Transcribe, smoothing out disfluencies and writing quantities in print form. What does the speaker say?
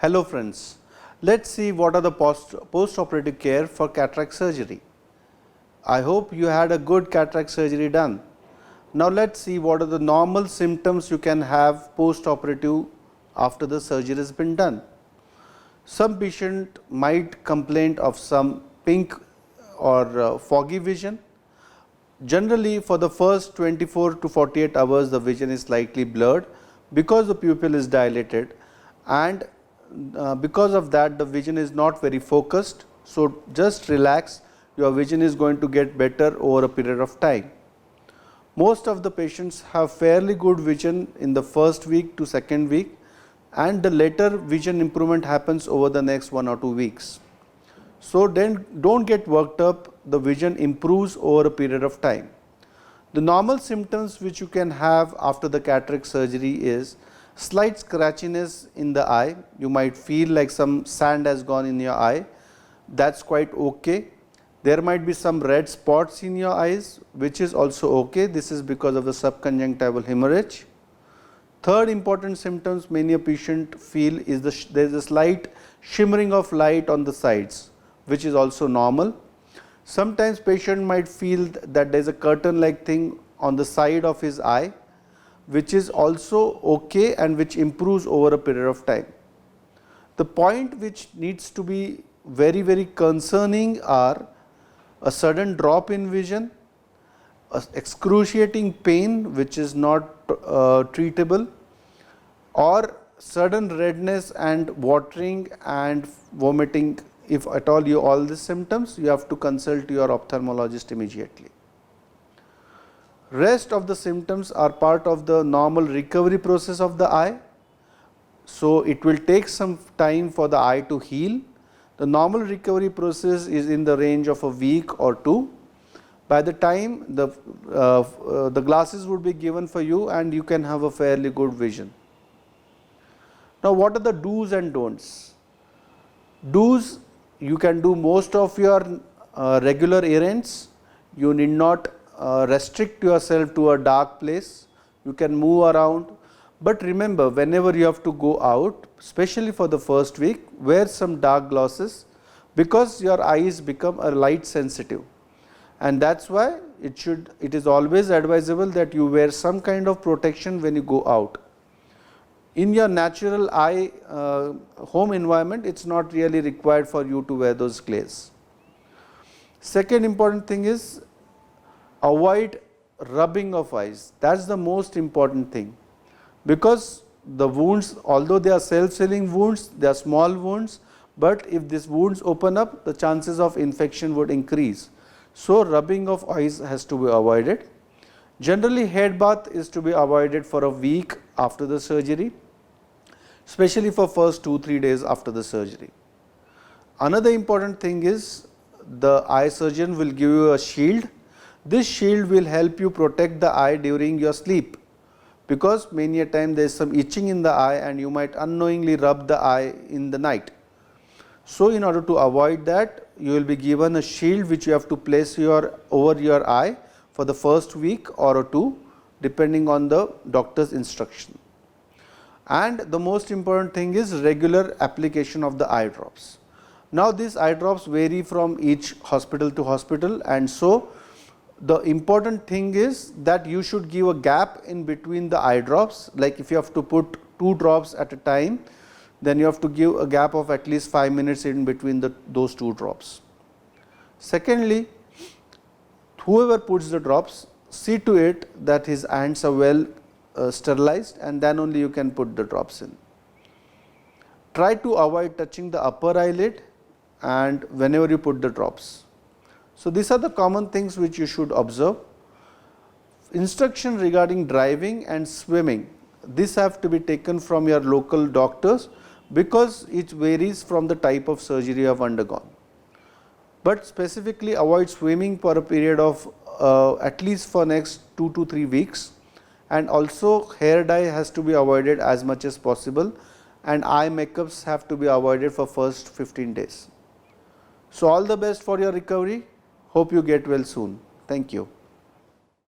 Hello friends, let's see what are the post-operative care for cataract surgery. I hope you had a good cataract surgery done. Now let's see what are the normal symptoms you can have post-operative after the surgery has been done. Some patient might complain of some pink or foggy vision. Generally for the first 24 to 48 hours the vision is slightly blurred because the pupil is dilated, and because of that the vision is not very focused. So just relax, your vision is going to get better over a period of time. Most of the patients have fairly good vision in the first week to second week, and the later vision improvement happens over the next 1 or 2 weeks. So then don't get worked up, the vision improves over a period of time. The normal symptoms which you can have after the cataract surgery is slight scratchiness in the eye. You might feel like some sand has gone in your eye. That's quite okay. There might be some red spots in your eyes, which is also okay. This is because of the subconjunctival hemorrhage. Third important symptoms many a patient feel is there is a slight shimmering of light on the sides, which is also normal. Sometimes patient might feel that there is a curtain like thing on the side of his eye, which is also okay and which improves over a period of time. The point which needs to be very concerning are a sudden drop in vision, excruciating pain which is not treatable, or sudden redness and watering and vomiting. If at all you all these symptoms, you have to consult your ophthalmologist immediately. Rest of the symptoms are part of the normal recovery process of the eye. So it will take some time for the eye to heal. The normal recovery process is in the range of a week or 2. By the time the glasses would be given for you and you can have a fairly good vision. Now what are the do's and don'ts? Do's: you can do most of your regular errands. You need not restrict yourself to a dark place. You can move around, but remember, whenever you have to go out, especially for the first week, wear some dark glasses, because your eyes become a light sensitive, and that's why it is always advisable that you wear some kind of protection when you go out. In your natural eye home environment, it's not really required for you to wear those glares. Second important thing is avoid rubbing of eyes. That's the most important thing, because the wounds, although they are self-healing wounds, they are small wounds, but if these wounds open up, the chances of infection would increase. So rubbing of eyes has to be avoided. Generally head bath is to be avoided for a week after the surgery, especially for first 2-3 days after the surgery. Another important thing is the eye surgeon will give you a shield. This shield will help you protect the eye during your sleep, because many a time there is some itching in the eye and you might unknowingly rub the eye in the night. So in order to avoid that, you will be given a shield which you have to place over your eye for the first week or 2, depending on the doctor's instruction. And the most important thing is regular application of the eye drops. Now these eye drops vary from each hospital to hospital, and so the important thing is that you should give a gap in between the eye drops. Like if you have to put 2 drops at a time, then you have to give a gap of at least 5 minutes in between those 2 drops. Secondly, whoever puts the drops, see to it that his hands are well sterilized, and then only you can put the drops in. Try to avoid touching the upper eyelid and whenever you put the drops. So these are the common things which you should observe. Instruction regarding driving and swimming, this have to be taken from your local doctors, because it varies from the type of surgery you have undergone. But specifically avoid swimming for a period of at least for next 2 to 3 weeks, and also hair dye has to be avoided as much as possible, and eye makeups have to be avoided for first 15 days. So all the best for your recovery. Hope you get well soon. Thank you.